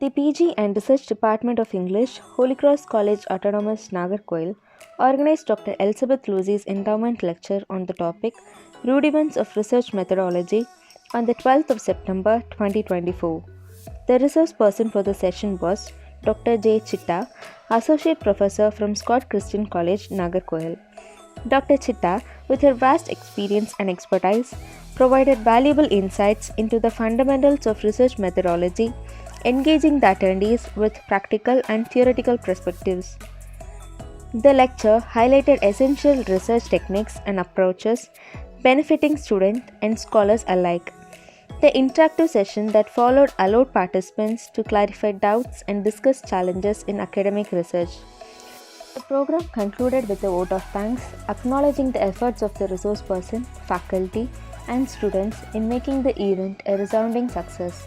The PG and Research Department of English, Holy Cross College Autonomous Nagarkoil, organized Dr. Elizabeth Lucy's Endowment Lecture on the topic Rudiments of Research Methodology on the 12th of September 2024. The resource person for the session was Dr. J. Chitta, Associate Professor from Scott Christian College, Nagarkoil. Dr. Chitta, with her vast experience and expertise, provided valuable insights into the fundamentals of research methodology, engaging the attendees with practical and theoretical perspectives. The lecture highlighted essential research techniques and approaches benefiting students and scholars alike. The interactive session that followed allowed participants to clarify doubts and discuss challenges in academic research. The program concluded with a vote of thanks, acknowledging the efforts of the resource person, faculty, and students in making the event a resounding success.